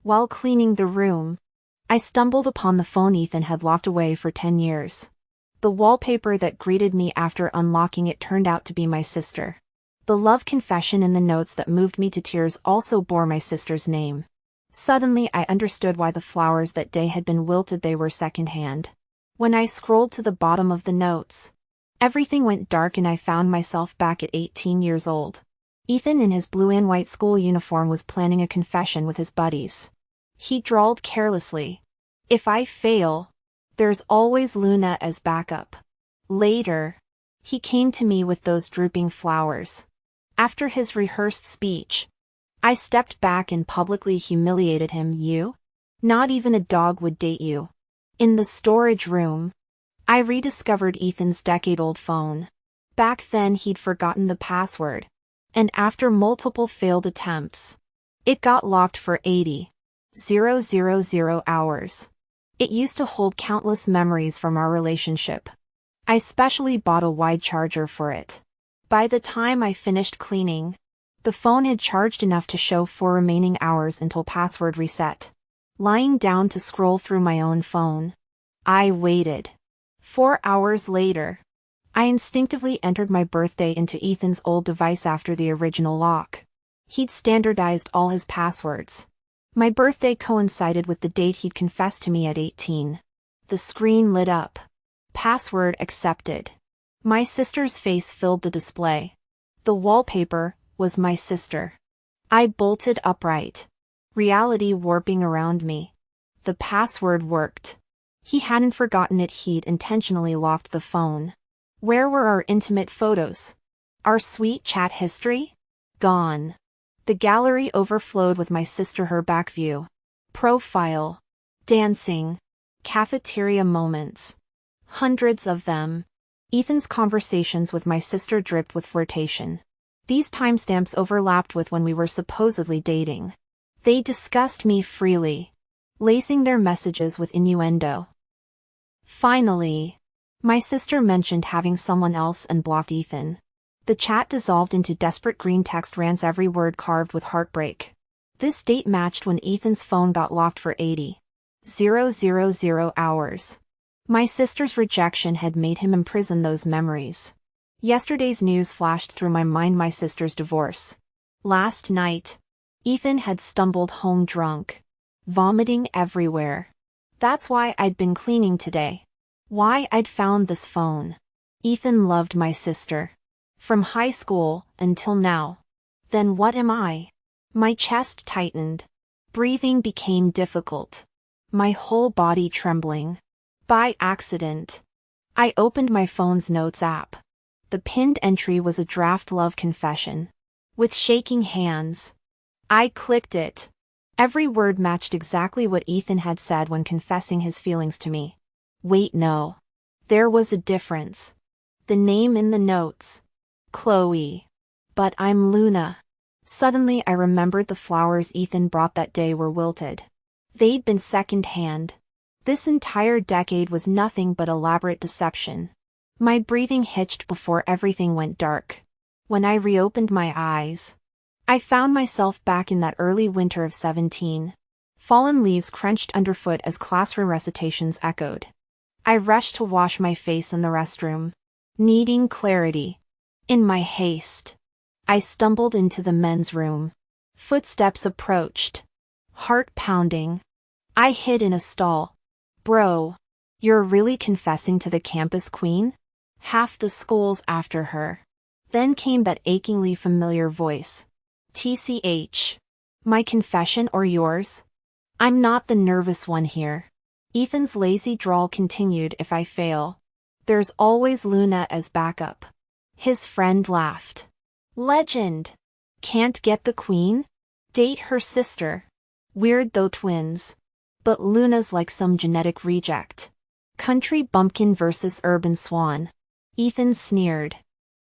While cleaning the room, I stumbled upon the phone Ethan had locked away for 10 years. The wallpaper that greeted me after unlocking it turned out to be my sister. The love confession in the notes that moved me to tears also bore my sister's name. Suddenly I understood why the flowers that day had been wilted. They were secondhand. When I scrolled to the bottom of the notes, everything went dark and I found myself back at 18 years old. Ethan in his blue and white school uniform was planning a confession with his buddies. He drawled carelessly, "If I fail, there's always Luna as backup." Later, he came to me with those drooping flowers. After his rehearsed speech, I stepped back and publicly humiliated him. "You? Not even a dog would date you." In the storage room, I rediscovered Ethan's decade-old phone. Back then he'd forgotten the password, and after multiple failed attempts, it got locked for 80,000 hours. It used to hold countless memories from our relationship. I specially bought a wide charger for it. By the time I finished cleaning, the phone had charged enough to show 4 remaining hours until password reset. Lying down to scroll through my own phone, I waited. 4 hours later, I instinctively entered my birthday into Ethan's old device after the original lock. He'd standardized all his passwords. My birthday coincided with the date he'd confessed to me at 18. The screen lit up. Password accepted. My sister's face filled the display. The wallpaper was my sister. I bolted upright, reality warping around me. The password worked. He hadn't forgotten it. He'd intentionally locked the phone. Where were our intimate photos? Our sweet chat history? Gone. The gallery overflowed with my sister, her back view, profile, dancing, cafeteria moments. Hundreds of them. Ethan's conversations with my sister dripped with flirtation. These timestamps overlapped with when we were supposedly dating. They discussed me freely, lacing their messages with innuendo. Finally, my sister mentioned having someone else and blocked Ethan. The chat dissolved into desperate green text rants, every word carved with heartbreak. This date matched when Ethan's phone got locked for 80,000 hours. My sister's rejection had made him imprison those memories. Yesterday's news flashed through my mind: my sister's divorce. Last night, Ethan had stumbled home drunk, vomiting everywhere. That's why I'd been cleaning today. Why I'd found this phone. Ethan loved my sister. From high school until now. Then what am I? My chest tightened. Breathing became difficult. My whole body trembling. By accident, I opened my phone's notes app. The pinned entry was a draft love confession. With shaking hands, I clicked it. Every word matched exactly what Ethan had said when confessing his feelings to me. Wait, no. There was a difference. The name in the notes. Chloe. But I'm Luna. Suddenly I remembered the flowers Ethan brought that day were wilted. They'd been second-hand. This entire decade was nothing but elaborate deception. My breathing hitched before everything went dark. When I reopened my eyes, I found myself back in that early winter of 17. Fallen leaves crunched underfoot as classroom recitations echoed. I rushed to wash my face in the restroom, needing clarity. In my haste, I stumbled into the men's room. Footsteps approached. Heart pounding. I hid in a stall. Bro, you're really confessing to the campus queen? Half the school's after her. Then came that achingly familiar voice. TCH. My confession or yours? I'm not the nervous one here. Ethan's lazy drawl continued. If I fail, there's always Luna as backup. His friend laughed. Legend. Can't get the queen? Date her sister. Weird though, twins. But Luna's like some genetic reject. Country bumpkin versus urban swan. Ethan sneered.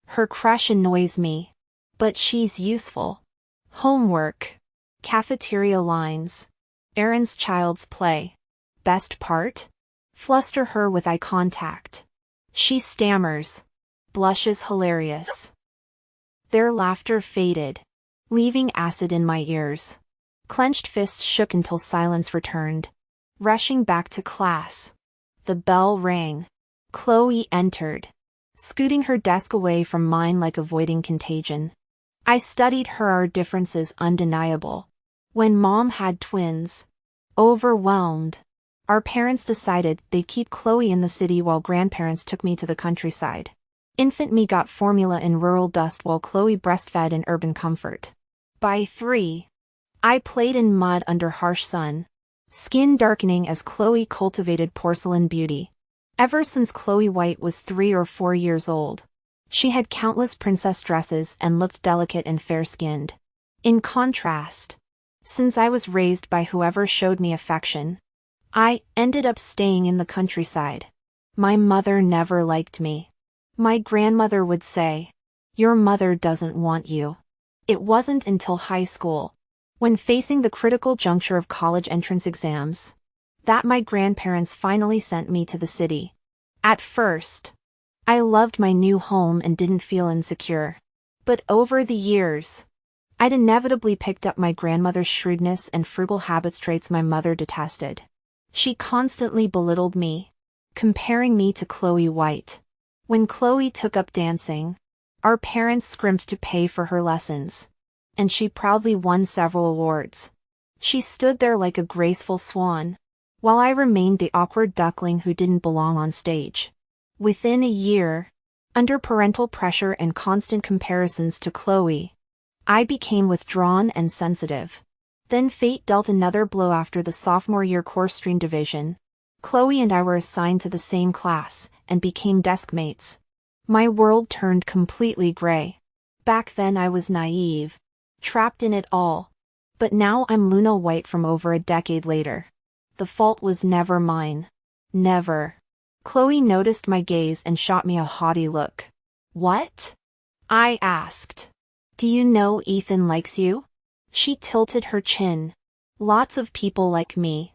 Her crush annoys me. But she's useful. Homework. Cafeteria lines. Aaron's child's play. Best part? Fluster her with eye contact. She stammers. Blushes hilarious. Their laughter faded, leaving acid in my ears. Clenched fists shook until silence returned. Rushing back to class. The bell rang. Chloe entered, scooting her desk away from mine like avoiding contagion. I studied her, our differences undeniable. When mom had twins. Overwhelmed. Our parents decided they'd keep Chloe in the city while grandparents took me to the countryside. Infant me got formula in rural dust while Chloe breastfed in urban comfort. By 3. I played in mud under harsh sun. Skin darkening as Chloe cultivated porcelain beauty. Ever since Chloe White was 3 or 4 years old. She had countless princess dresses and looked delicate and fair-skinned. In contrast, since I was raised by whoever showed me affection, I ended up staying in the countryside. My mother never liked me. My grandmother would say, "Your mother doesn't want you." It wasn't until high school, when facing the critical juncture of college entrance exams, that my grandparents finally sent me to the city. At first, I loved my new home and didn't feel insecure. But over the years, I'd inevitably picked up my grandmother's shrewdness and frugal habits, traits my mother detested. She constantly belittled me, comparing me to Chloe White. When Chloe took up dancing, our parents scrimped to pay for her lessons, and she proudly won several awards. She stood there like a graceful swan, while I remained the awkward duckling who didn't belong on stage. Within a year, under parental pressure and constant comparisons to Chloe, I became withdrawn and sensitive. Then fate dealt another blow after the sophomore year course stream division. Chloe and I were assigned to the same class, and became desk mates. My world turned completely gray. Back then I was naive, trapped in it all. But now I'm Luna White from over a decade later. The fault was never mine. Never. Chloe noticed my gaze and shot me a haughty look. "What?" I asked. "Do you know Ethan likes you?" She tilted her chin. "Lots of people like me."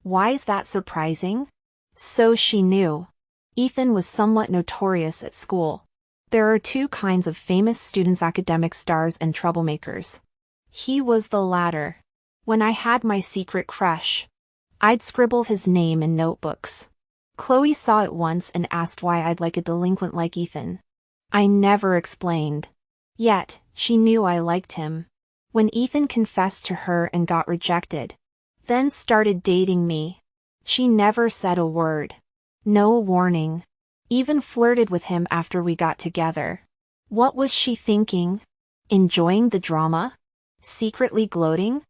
Why's that surprising? So she knew. Ethan was somewhat notorious at school. There are two kinds of famous students: academic stars and troublemakers. He was the latter. When I had my secret crush, I'd scribble his name in notebooks. Chloe saw it once and asked why I'd like a delinquent like Ethan. I never explained. Yet, she knew I liked him. When Ethan confessed to her and got rejected, then started dating me, she never said a word. No warning. Even flirted with him after we got together. What was she thinking? Enjoying the drama? Secretly gloating?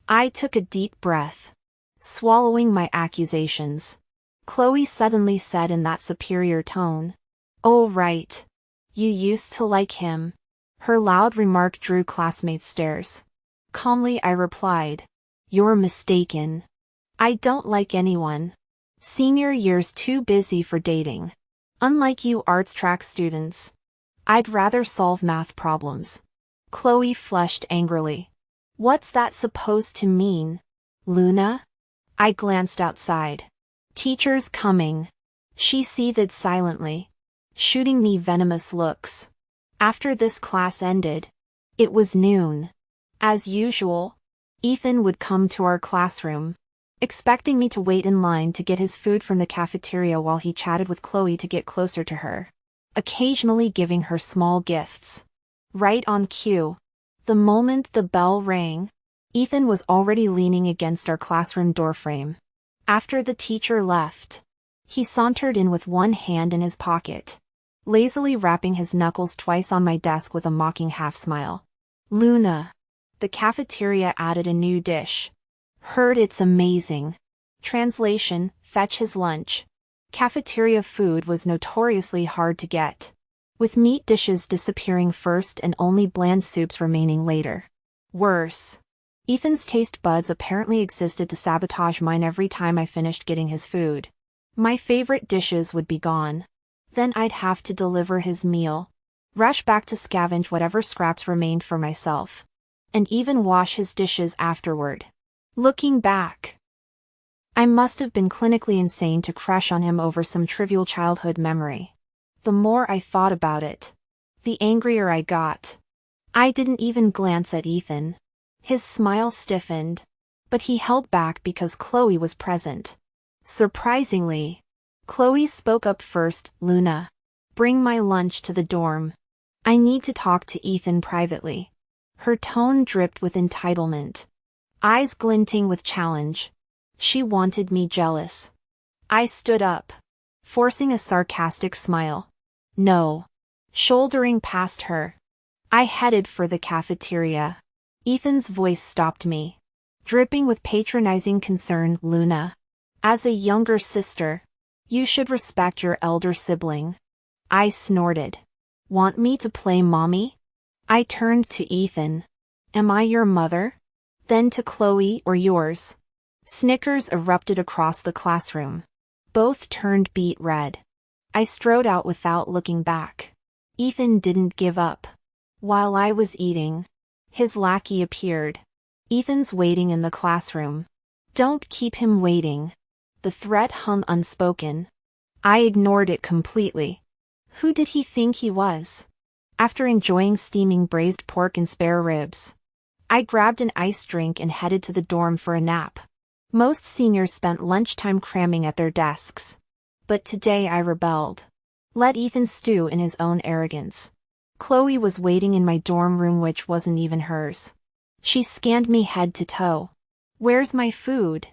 I took a deep breath, swallowing my accusations. Chloe suddenly said in that superior tone, "Oh right. You used to like him." Her loud remark drew classmates' stares. Calmly I replied, "You're mistaken. I don't like anyone. Senior year's too busy for dating. Unlike you arts track students, I'd rather solve math problems." Chloe flushed angrily. "What's that supposed to mean, Luna?" I glanced outside. "Teacher's coming." She seethed silently, shooting me venomous looks. After this class ended, it was noon. As usual, Ethan would come to our classroom, expecting me to wait in line to get his food from the cafeteria while he chatted with Chloe to get closer to her, occasionally giving her small gifts. Right on cue. The moment the bell rang, Ethan was already leaning against our classroom doorframe. After the teacher left, he sauntered in with one hand in his pocket, lazily rapping his knuckles twice on my desk with a mocking half-smile. "Luna." The cafeteria added a new dish. "Heard it's amazing." Translation, fetch his lunch. Cafeteria food was notoriously hard to get, with meat dishes disappearing first and only bland soups remaining later. Worse, Ethan's taste buds apparently existed to sabotage mine every time I finished getting his food. My favorite dishes would be gone. Then I'd have to deliver his meal, rush back to scavenge whatever scraps remained for myself, and even wash his dishes afterward. Looking back, I must have been clinically insane to crush on him over some trivial childhood memory. The more I thought about it, the angrier I got. I didn't even glance at Ethan. His smile stiffened, but he held back because Chloe was present. Surprisingly, Chloe spoke up first. Luna, bring my lunch to the dorm. I need to talk to Ethan privately. Her tone dripped with entitlement, eyes glinting with challenge. She wanted me jealous. I stood up, forcing a sarcastic smile. No. Shouldering past her, I headed for the cafeteria. Ethan's voice stopped me, dripping with patronizing concern. Luna, as a younger sister, you should respect your elder sibling. I snorted. Want me to play mommy? I turned to Ethan. Am I your mother? Then to Chloe or yours. Snickers erupted across the classroom. Both turned beet red. I strode out without looking back. Ethan didn't give up. While I was eating, his lackey appeared. Ethan's waiting in the classroom. Don't keep him waiting. The threat hung unspoken. I ignored it completely. Who did he think he was? After enjoying steaming braised pork and spare ribs, I grabbed an iced drink and headed to the dorm for a nap. Most seniors spent lunchtime cramming at their desks. But today I rebelled. Let Ethan stew in his own arrogance. Chloe was waiting in my dorm room, which wasn't even hers. She scanned me head to toe. Where's my food?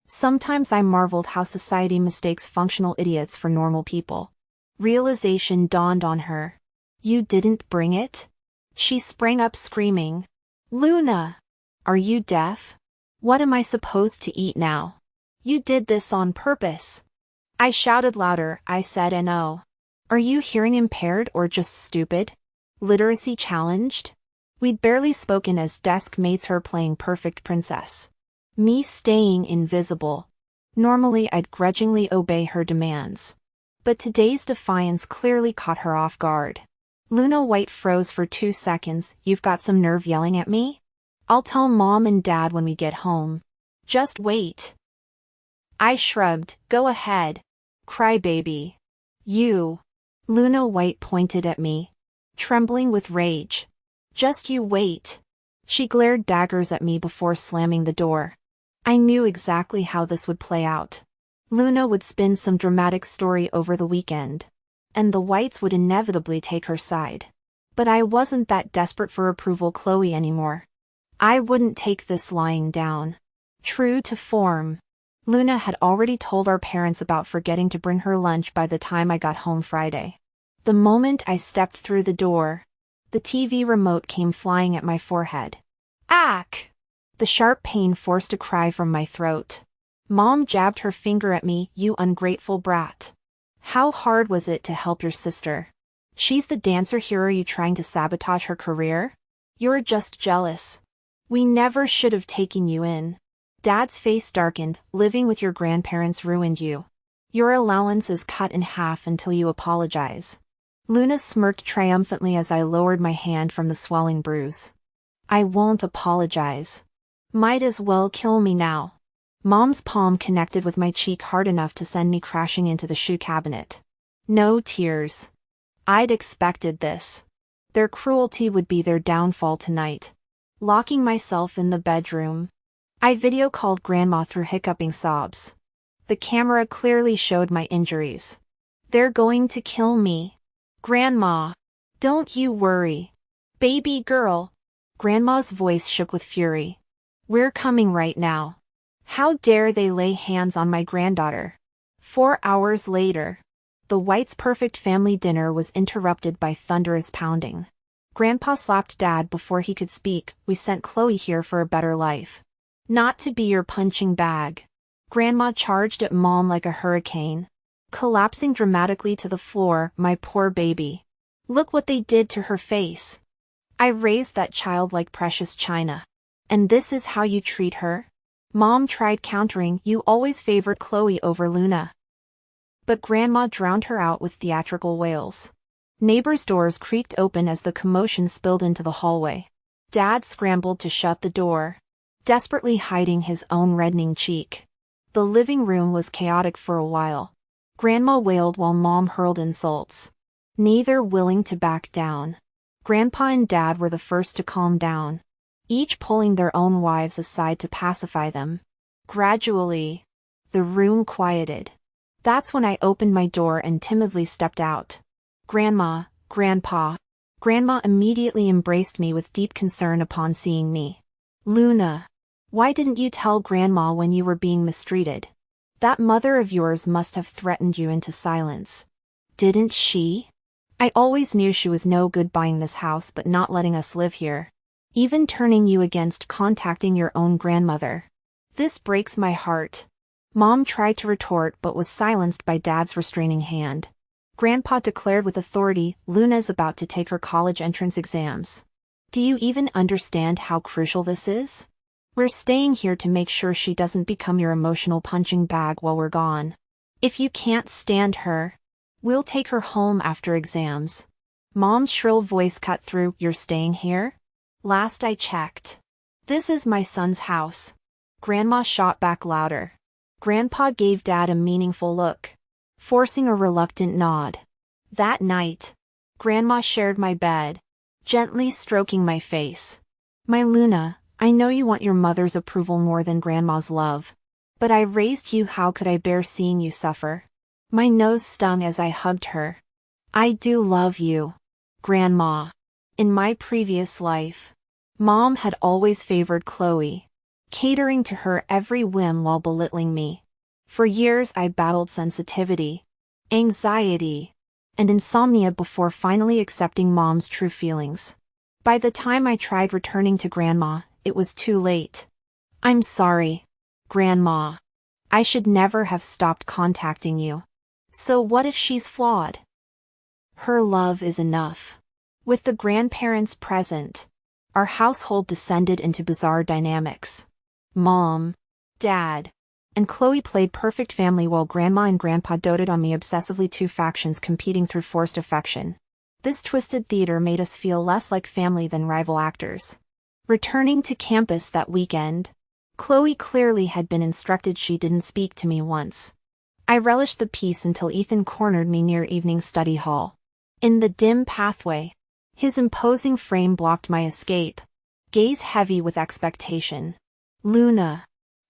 Sometimes I marveled how society mistakes functional idiots for normal people. Realization dawned on her. You didn't bring it? She sprang up screaming. Luna! Are you deaf? What am I supposed to eat now? You did this on purpose. I shouted louder. I said, "No. Are you hearing impaired or just stupid? Literacy challenged?" We'd barely spoken as desk mates, her playing perfect princess, me staying invisible. Normally I'd grudgingly obey her demands, but today's defiance clearly caught her off guard. Luna White froze for 2 seconds. You've got some nerve yelling at me? I'll tell Mom and Dad when we get home. Just wait. I shrugged. Go ahead. Crybaby. You. Luna White pointed at me, trembling with rage. Just you wait. She glared daggers at me before slamming the door. I knew exactly how this would play out. Luna would spin some dramatic story over the weekend, and the Whites would inevitably take her side. But I wasn't that desperate for approval Chloe anymore. I wouldn't take this lying down. True to form, Luna had already told our parents about forgetting to bring her lunch by the time I got home Friday. The moment I stepped through the door, the TV remote came flying at my forehead. Ack! The sharp pain forced a cry from my throat. Mom jabbed her finger at me. You ungrateful brat. How hard was it to help your sister? She's the dancer here. Are you trying to sabotage her career? You're just jealous. We never should have taken you in. Dad's face darkened. Living with your grandparents ruined you. Your allowance is cut in half until you apologize. Luna smirked triumphantly as I lowered my hand from the swelling bruise. I won't apologize. Might as well kill me now. Mom's palm connected with my cheek hard enough to send me crashing into the shoe cabinet. No tears. I'd expected this. Their cruelty would be their downfall tonight. Locking myself in the bedroom, I video called Grandma through hiccuping sobs. The camera clearly showed my injuries. They're going to kill me. Grandma, don't you worry. Baby girl. Grandma's voice shook with fury. We're coming right now. How dare they lay hands on my granddaughter? 4 hours later, the Whites' perfect family dinner was interrupted by thunderous pounding. Grandpa slapped Dad before he could speak. We sent Chloe here for a better life. Not to be your punching bag. Grandma charged at Mom like a hurricane, collapsing dramatically to the floor. My poor baby. Look what they did to her face. I raised that child like precious china. And this is how you treat her? Mom tried countering. You always favored Chloe over Luna. But Grandma drowned her out with theatrical wails. Neighbors' doors creaked open as the commotion spilled into the hallway. Dad scrambled to shut the door, desperately hiding his own reddening cheek. The living room was chaotic for a while. Grandma wailed while Mom hurled insults, neither willing to back down. Grandpa and Dad were the first to calm down. each pulling their own wives aside to pacify them. Gradually, the room quieted. That's when I opened my door and timidly stepped out. Grandma, Grandpa. Grandma immediately embraced me with deep concern upon seeing me. Luna, why didn't you tell Grandma when you were being mistreated? That mother of yours must have threatened you into silence. Didn't she? I always knew she was no good buying this house but not letting us live here. Even turning you against contacting your own grandmother. This breaks my heart. Mom tried to retort but was silenced by Dad's restraining hand. Grandpa declared with authority, Luna's about to take her college entrance exams. Do you even understand how crucial this is? We're staying here to make sure she doesn't become your emotional punching bag while we're gone. If you can't stand her, we'll take her home after exams. Mom's shrill voice cut through, you're staying here? Last I checked. This is my son's house. Grandma shot back louder. Grandpa gave Dad a meaningful look, forcing a reluctant nod. That night, Grandma shared my bed, gently stroking my face. My Luna, I know you want your mother's approval more than Grandma's love. But I raised you, how could I bear seeing you suffer? My nose stung as I hugged her. I do love you, Grandma. In my previous life, Mom had always favored Chloe, catering to her every whim while belittling me. For years I battled sensitivity, anxiety, and insomnia before finally accepting Mom's true feelings. By the time I tried returning to Grandma, it was too late. I'm sorry, Grandma. I should never have stopped contacting you. So what if she's flawed? Her love is enough. With the grandparents present, our household descended into bizarre dynamics. Mom, Dad, and Chloe played perfect family while Grandma and Grandpa doted on me obsessively, two factions competing through forced affection. This twisted theater made us feel less like family than rival actors. Returning to campus that weekend, Chloe clearly had been instructed she didn't speak to me once. I relished the peace until Ethan cornered me near evening study hall. In the dim pathway, his imposing frame blocked my escape, gaze heavy with expectation. Luna,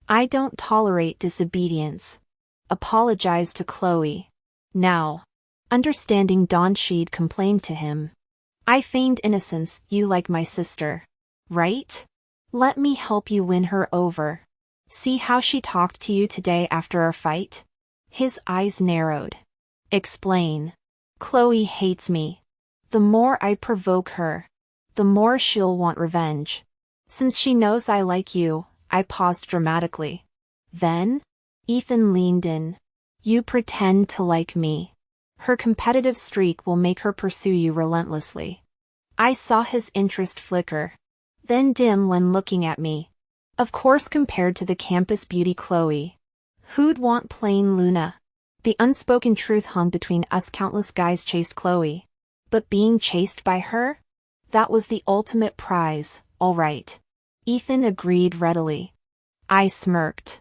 I don't tolerate disobedience. Apologize to Chloe. Now. Understanding dawned, she'd complained to him. I feigned innocence, you like my sister, right? Let me help you win her over. See how she talked to you today after our fight? His eyes narrowed. Explain. Chloe hates me. The more I provoke her, the more she'll want revenge. Since she knows I like you, I paused dramatically. Then, Ethan leaned in. You pretend to like me. Her competitive streak will make her pursue you relentlessly. I saw his interest flicker, then dim when looking at me. Of course, compared to the campus beauty Chloe, who'd want plain Luna? The unspoken truth hung between us. Countless guys chased Chloe. But being chased by her? That was the ultimate prize. All right. Ethan agreed readily. I smirked.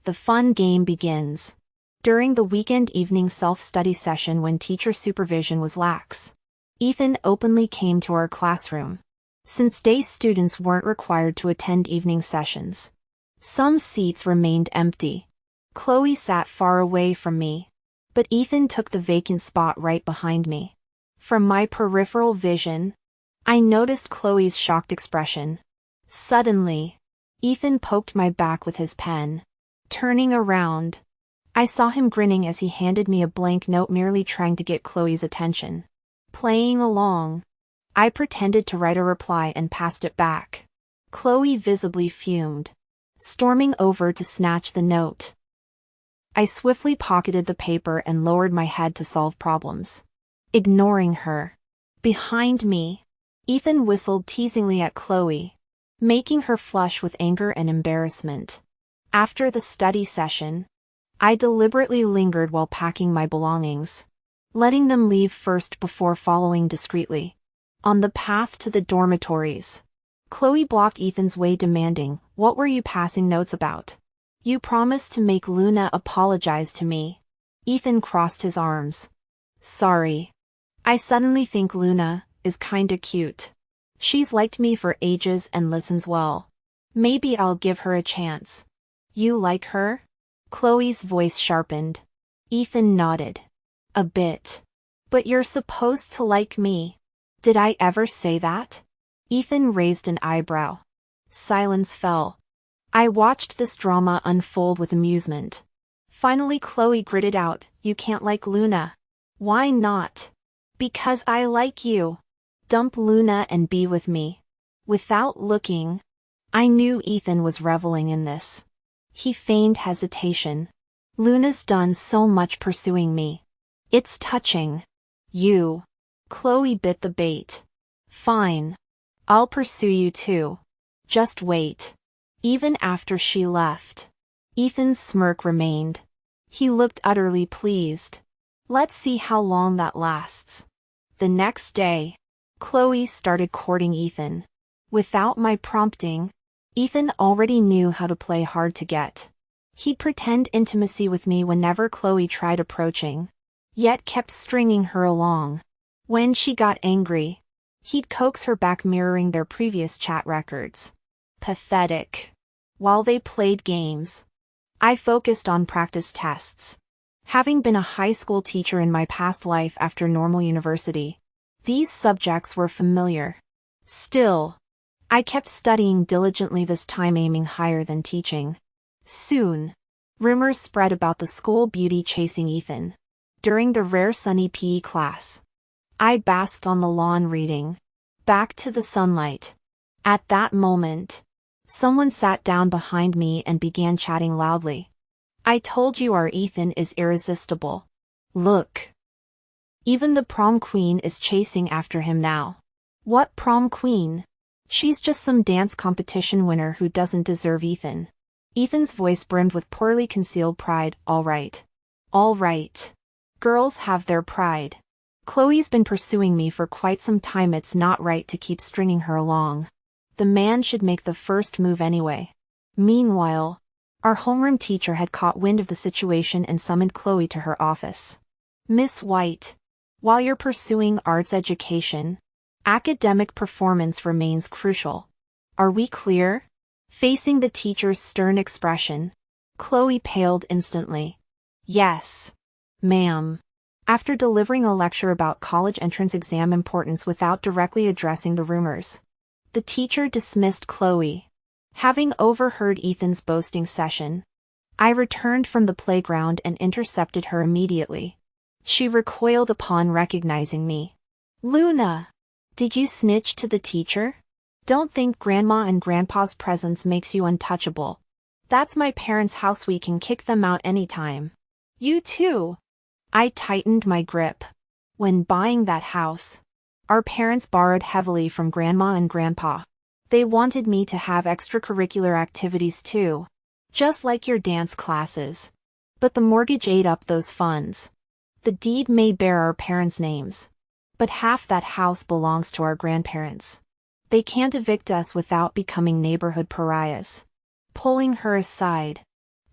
The fun game begins. During the weekend evening self-study session when teacher supervision was lax, Ethan openly came to our classroom. Since day students weren't required to attend evening sessions, some seats remained empty. Chloe sat far away from me, but Ethan took the vacant spot right behind me. From my peripheral vision, I noticed Chloe's shocked expression. Suddenly, Ethan poked my back with his pen. Turning around, I saw him grinning as he handed me a blank note, merely trying to get Chloe's attention. Playing along, I pretended to write a reply and passed it back. Chloe visibly fumed, storming over to snatch the note. I swiftly pocketed the paper and lowered my head to solve problems. Ignoring her. Behind me, Ethan whistled teasingly at Chloe, making her flush with anger and embarrassment. After the study session, I deliberately lingered while packing my belongings, letting them leave first before following discreetly. On the path to the dormitories, Chloe blocked Ethan's way, demanding, "What were you passing notes about? You promised to make Luna apologize to me." Ethan crossed his arms. Sorry. I suddenly think Luna is kinda cute. She's liked me for ages and listens well. Maybe I'll give her a chance. You like her? Chloe's voice sharpened. Ethan nodded. A bit. But you're supposed to like me. Did I ever say that? Ethan raised an eyebrow. Silence fell. I watched this drama unfold with amusement. Finally Chloe gritted out, "You can't like Luna." "Why not?" "Because I like you. Dump Luna and be with me." Without looking, I knew Ethan was reveling in this. He feigned hesitation. "Luna's done so much pursuing me. It's touching." "You." Chloe bit the bait. "Fine. I'll pursue you too. Just wait." Even after she left, Ethan's smirk remained. He looked utterly pleased. Let's see how long that lasts. The next day, Chloe started courting Ethan. Without my prompting, Ethan already knew how to play hard to get. He'd pretend intimacy with me whenever Chloe tried approaching, yet kept stringing her along. When she got angry, he'd coax her back, mirroring their previous chat records. Pathetic. While they played games, I focused on practice tests. Having been a high school teacher in my past life after normal university, these subjects were familiar. Still, I kept studying diligently, this time aiming higher than teaching. Soon, rumors spread about the school beauty chasing Ethan. During the rare sunny PE class, I basked on the lawn reading, back to the sunlight. At that moment, someone sat down behind me and began chatting loudly. "I told you our Ethan is irresistible. Look. Even the prom queen is chasing after him now." "What prom queen?" "She's just some dance competition winner who doesn't deserve Ethan." Ethan's voice brimmed with poorly concealed pride. All right. All right. Girls have their pride. Chloe's been pursuing me for quite some time. It's not right to keep stringing her along. The man should make the first move anyway. Meanwhile, our homeroom teacher had caught wind of the situation and summoned Chloe to her office. "Miss White, while you're pursuing arts education, academic performance remains crucial. Are we clear?" Facing the teacher's stern expression, Chloe paled instantly. "Yes, ma'am." After delivering a lecture about college entrance exam importance without directly addressing the rumors, the teacher dismissed Chloe. Having overheard Ethan's boasting session, I returned from the playground and intercepted her immediately. She recoiled upon recognizing me. "Luna! Did you snitch to the teacher? Don't think Grandma and Grandpa's presence makes you untouchable. That's my parents' house. We can kick them out anytime." "You too." I tightened my grip. When buying that house, our parents borrowed heavily from Grandma and Grandpa. They wanted me to have extracurricular activities too, just like your dance classes. But the mortgage ate up those funds. The deed may bear our parents' names, but half that house belongs to our grandparents. They can't evict us without becoming neighborhood pariahs. Pulling her aside,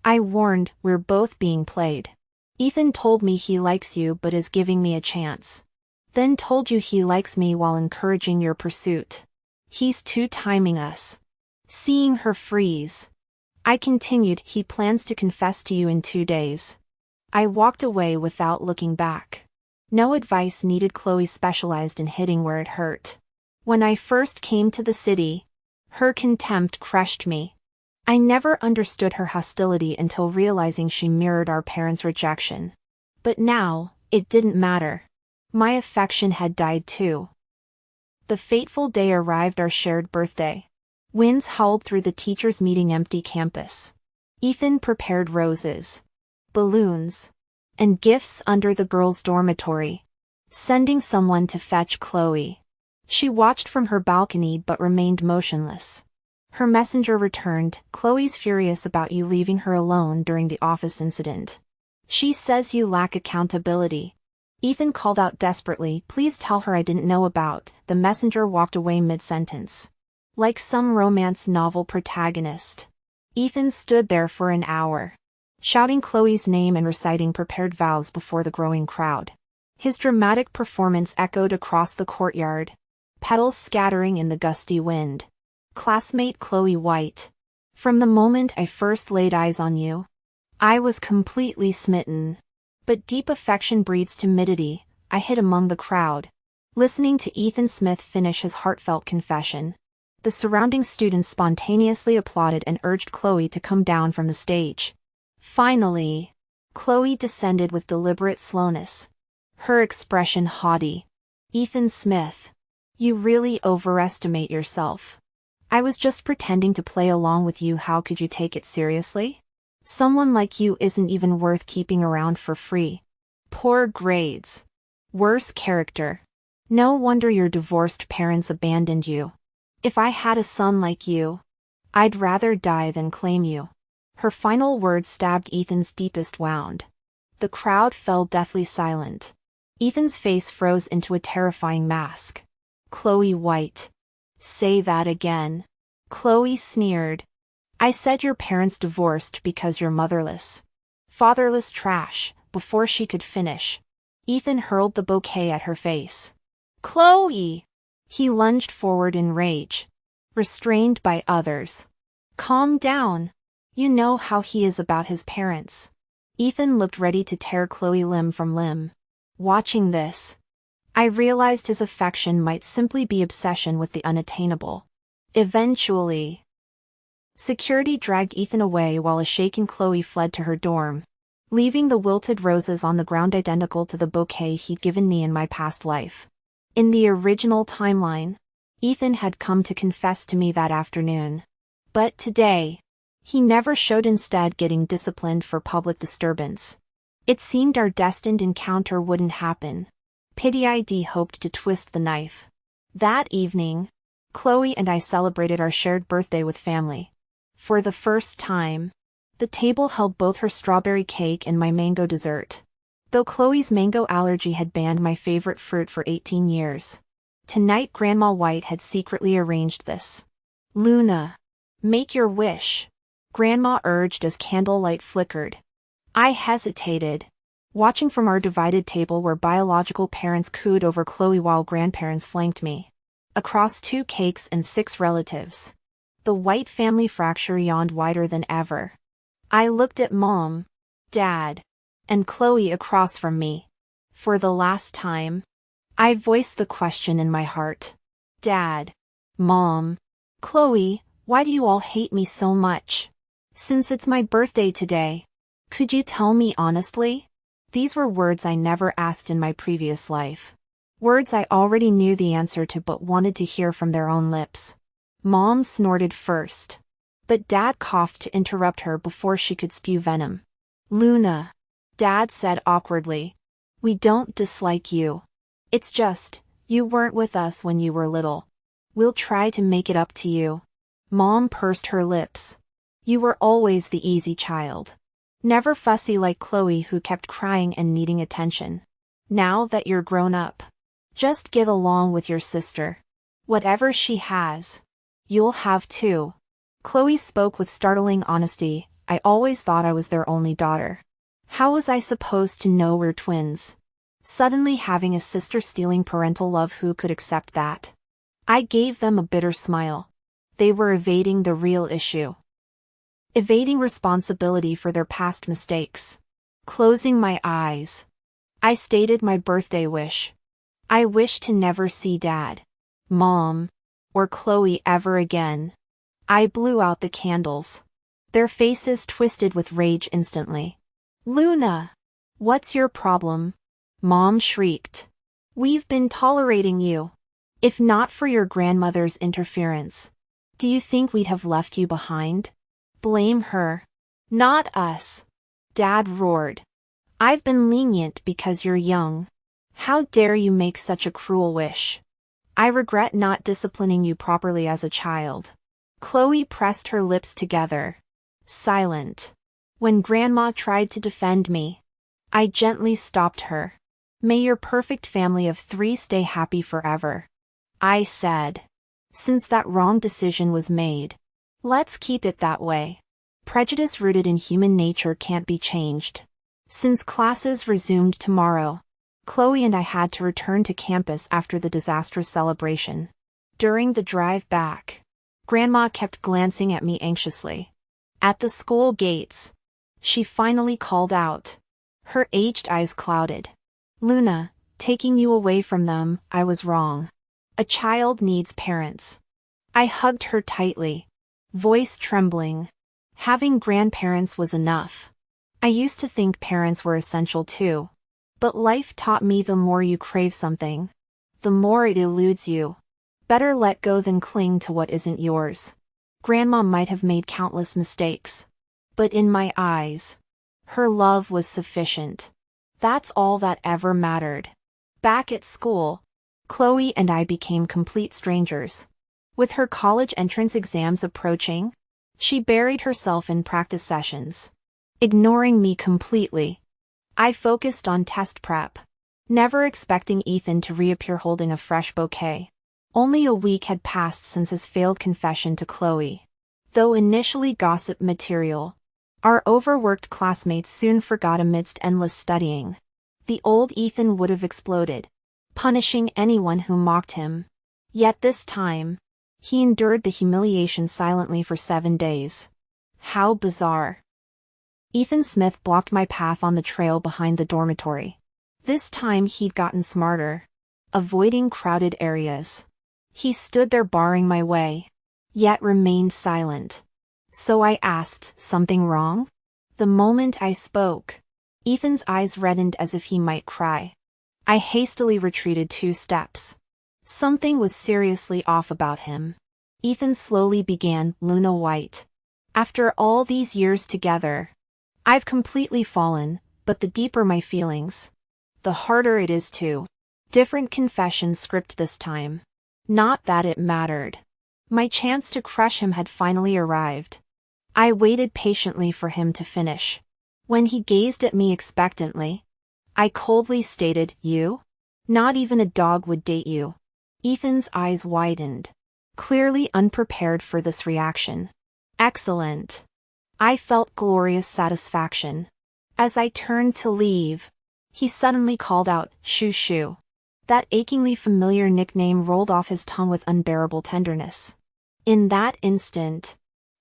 I warned, "We're both being played. Ethan told me he likes you but is giving me a chance. Then told you he likes me while encouraging your pursuit. He's two-timing us." Seeing her freeze, I continued, "He plans to confess to you in 2 days." I walked away without looking back. No advice needed. Chloe specialized in hitting where it hurt. When I first came to the city, her contempt crushed me. I never understood her hostility until realizing she mirrored our parents' rejection. But now, it didn't matter. My affection had died too. The fateful day arrived, our shared birthday. Winds howled through the teachers' meeting empty campus. Ethan prepared roses, balloons, and gifts under the girls' dormitory, sending someone to fetch Chloe. She watched from her balcony but remained motionless. Her messenger returned. "Chloe's furious about you leaving her alone during the office incident. She says you lack accountability." Ethan called out desperately, "Please tell her I didn't know about." The messenger walked away mid-sentence. Like some romance novel protagonist, Ethan stood there for an hour, shouting Chloe's name and reciting prepared vows before the growing crowd. His dramatic performance echoed across the courtyard, petals scattering in the gusty wind. Classmate Chloe White. From the moment I first laid eyes on you, I was completely smitten. But deep affection breeds timidity. I hid among the crowd, listening to Ethan Smith finish his heartfelt confession. The surrounding students spontaneously applauded and urged Chloe to come down from the stage. Finally, Chloe descended with deliberate slowness, her expression haughty. Ethan Smith, you really overestimate yourself. I was just pretending to play along with you. How could you take it seriously? Someone like you isn't even worth keeping around for free. Poor grades. Worse character. No wonder your divorced parents abandoned you. If I had a son like you, I'd rather die than claim you. Her final words stabbed Ethan's deepest wound. The crowd fell deathly silent. Ethan's face froze into a terrifying mask. Chloe White. Say that again. Chloe sneered. I said your parents divorced because you're motherless. Fatherless trash. Before she could finish, Ethan hurled the bouquet at her face. Chloe! He lunged forward in rage, restrained by others. Calm down. You know how he is about his parents. Ethan looked ready to tear Chloe limb from limb. Watching this, I realized his affection might simply be obsession with the unattainable. Eventually, security dragged Ethan away while a shaken Chloe fled to her dorm, leaving the wilted roses on the ground identical to the bouquet he'd given me in my past life. In the original timeline, Ethan had come to confess to me that afternoon. But today, he never showed, instead getting disciplined for public disturbance. It seemed our destined encounter wouldn't happen. Pity ID hoped to twist the knife. That evening, Chloe and I celebrated our shared birthday with family. For the first time, the table held both her strawberry cake and my mango dessert. Though Chloe's mango allergy had banned my favorite fruit for 18 years. Tonight Grandma White had secretly arranged this. Luna, make your wish, Grandma urged as candlelight flickered. I hesitated, watching from our divided table where biological parents cooed over Chloe while grandparents flanked me. Across 2 cakes and 6 relatives, the White family fracture yawned wider than ever. I looked at Mom, Dad, and Chloe across from me. For the last time, I voiced the question in my heart. Dad, Mom, Chloe, why do you all hate me so much? Since it's my birthday today, could you tell me honestly? These were words I never asked in my previous life. Words I already knew the answer to but wanted to hear from their own lips. Mom snorted first, but Dad coughed to interrupt her before she could spew venom. Luna, Dad said awkwardly, we don't dislike you. It's just, you weren't with us when you were little. We'll try to make it up to you. Mom pursed her lips. You were always the easy child. Never fussy like Chloe, who kept crying and needing attention. Now that you're grown up, just get along with your sister. Whatever she has, you'll have too. Chloe spoke with startling honesty. I always thought I was their only daughter. How was I supposed to know we're twins? Suddenly having a sister stealing parental love, who could accept that? I gave them a bitter smile. They were evading the real issue. Evading responsibility for their past mistakes. Closing my eyes, I stated my birthday wish. I wish to never see Dad, Mom, or Chloe ever again. I blew out the candles. Their faces twisted with rage instantly. Luna, what's your problem? Mom shrieked. We've been tolerating you. If not for your grandmother's interference, do you think we'd have left you behind? Blame her, not us. Dad roared. I've been lenient because you're young. How dare you make such a cruel wish? I regret not disciplining you properly as a child. Chloe pressed her lips together, silent. When Grandma tried to defend me, I gently stopped her. May your perfect family of 3 stay happy forever, I said. Since that wrong decision was made, let's keep it that way. Prejudice rooted in human nature can't be changed. Since classes resumed tomorrow, Chloe and I had to return to campus after the disastrous celebration. During the drive back, Grandma kept glancing at me anxiously. At the school gates, she finally called out. Her aged eyes clouded. Luna, taking you away from them, I was wrong. A child needs parents. I hugged her tightly, voice trembling. Having grandparents was enough. I used to think parents were essential too. But life taught me the more you crave something, the more it eludes you. Better let go than cling to what isn't yours. Grandma might have made countless mistakes, but in my eyes, her love was sufficient. That's all that ever mattered. Back at school, Chloe and I became complete strangers. With her college entrance exams approaching, she buried herself in practice sessions, ignoring me completely. I focused on test prep, never expecting Ethan to reappear holding a fresh bouquet. Only a week had passed since his failed confession to Chloe. Though initially gossip material, our overworked classmates soon forgot amidst endless studying. The old Ethan would have exploded, punishing anyone who mocked him. Yet this time, he endured the humiliation silently for 7 days. How bizarre. Ethan Smith blocked my path on the trail behind the dormitory. This time he'd gotten smarter, avoiding crowded areas. He stood there barring my way, yet remained silent. So I asked, something wrong? The moment I spoke, Ethan's eyes reddened as if he might cry. I hastily retreated 2 steps. Something was seriously off about him. Ethan slowly began, Luna White. After all these years together, I've completely fallen, but the deeper my feelings, the harder it is to. Different confession script this time. Not that it mattered. My chance to crush him had finally arrived. I waited patiently for him to finish. When he gazed at me expectantly, I coldly stated, you? Not even a dog would date you. Ethan's eyes widened, clearly unprepared for this reaction. Excellent. I felt glorious satisfaction. As I turned to leave, he suddenly called out, Shoo Shoo. That achingly familiar nickname rolled off his tongue with unbearable tenderness. In that instant,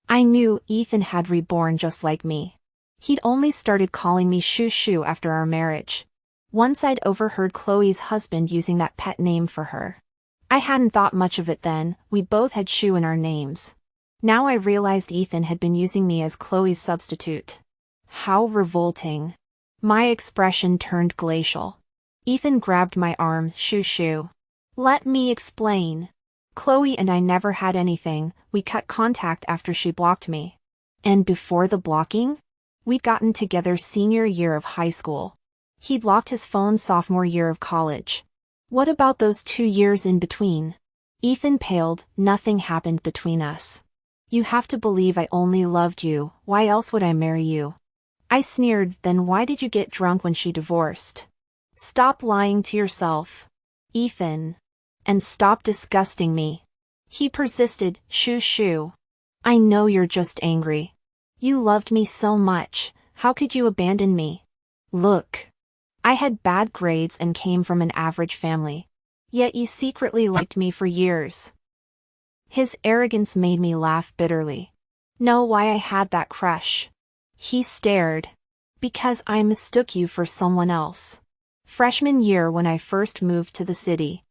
I knew Ethan had reborn just like me. He'd only started calling me Shoo Shoo after our marriage. Once I'd overheard Chloe's husband using that pet name for her. I hadn't thought much of it then, we both had Shoo in our names. Now I realized Ethan had been using me as Chloe's substitute. How revolting. My expression turned glacial. Ethan grabbed my arm, Shoo Shoo. Let me explain. Chloe and I never had anything, we cut contact after she blocked me. And before the blocking? We'd gotten together senior year of high school. He'd locked his phone sophomore year of college. What about those 2 years in between? Ethan paled, nothing happened between us. You have to believe I only loved you, why else would I marry you? I sneered, then why did you get drunk when she divorced? Stop lying to yourself, Ethan. And stop disgusting me. He persisted, Shoo Shoo. I know you're just angry. You loved me so much, how could you abandon me? Look. I had bad grades and came from an average family. Yet you secretly liked me for years. His arrogance made me laugh bitterly. Know why I had that crush? He stared. Because I mistook you for someone else. Freshman year when I first moved to the city.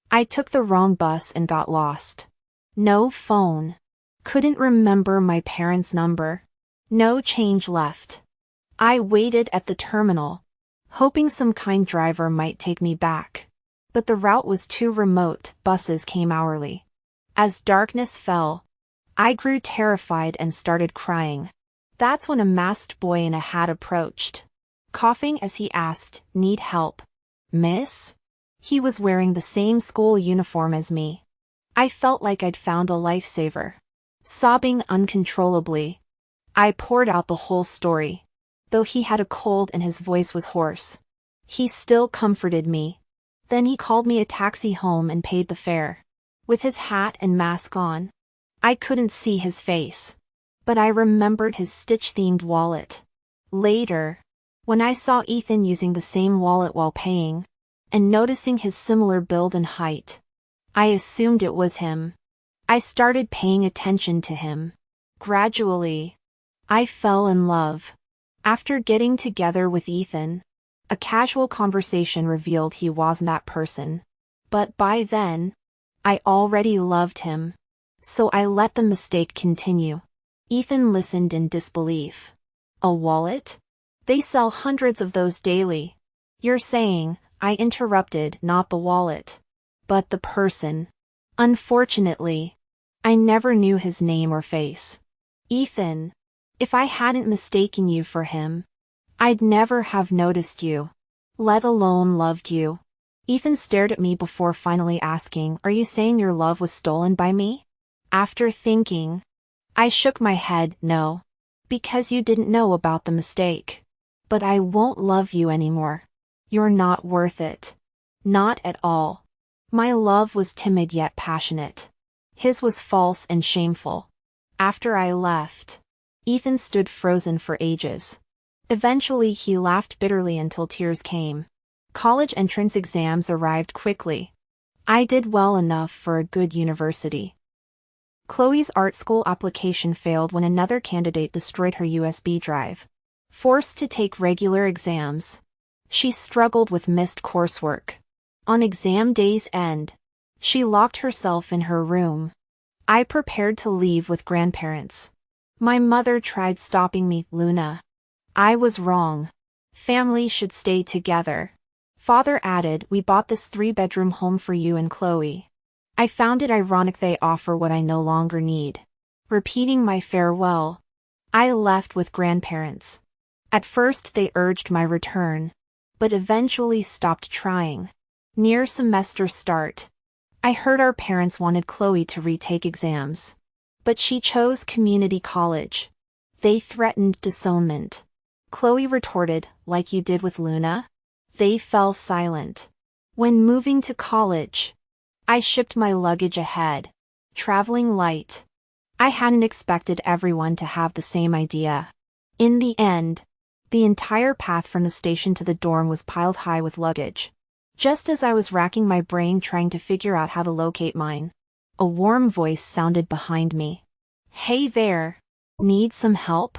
I took the wrong bus and got lost. No phone. Couldn't remember my parents' number. No change left. I waited at the terminal, hoping some kind driver might take me back. But the route was too remote, buses came hourly. As darkness fell, I grew terrified and started crying. That's when a masked boy in a hat approached, coughing as he asked, Need help, miss? He was wearing the same school uniform as me. I felt like I'd found a lifesaver. Sobbing uncontrollably, I poured out the whole story. Though he had a cold and his voice was hoarse, he still comforted me. Then he called me a taxi home and paid the fare. With his hat and mask on, I couldn't see his face, but I remembered his Stitch-themed wallet. Later, when I saw Ethan using the same wallet while paying, and noticing his similar build and height. I assumed it was him. I started paying attention to him. Gradually, I fell in love. After getting together with Ethan, a casual conversation revealed he wasn't that person. But by then, I already loved him. So I let the mistake continue. Ethan listened in disbelief. A wallet? They sell hundreds of those daily. You're saying, I interrupted, not the wallet, but the person. Unfortunately, I never knew his name or face. Ethan, if I hadn't mistaken you for him, I'd never have noticed you, let alone loved you. Ethan stared at me before finally asking, are you saying your love was stolen by me? After thinking, I shook my head, no. Because you didn't know about the mistake. But I won't love you anymore. You're not worth it. Not at all. My love was timid yet passionate. His was false and shameful. After I left, Ethan stood frozen for ages. Eventually he laughed bitterly until tears came. College entrance exams arrived quickly. I did well enough for a good university. Chloe's art school application failed when another candidate destroyed her USB drive. Forced to take regular exams, she struggled with missed coursework. On exam day's end, she locked herself in her room. I prepared to leave with grandparents. My mother tried stopping me, Luna. I was wrong. Family should stay together. Father added, we bought this 3-bedroom home for you and Chloe. I found it ironic they offer what I no longer need. Repeating my farewell, I left with grandparents. At first they urged my return, but eventually stopped trying. Near semester start, I heard our parents wanted Chloe to retake exams. But she chose community college. They threatened disownment. Chloe retorted, like you did with Luna? They fell silent. When moving to college, I shipped my luggage ahead, traveling light. I hadn't expected everyone to have the same idea. In the end, the entire path from the station to the dorm was piled high with luggage. Just as I was racking my brain trying to figure out how to locate mine, a warm voice sounded behind me. Hey there. Need some help?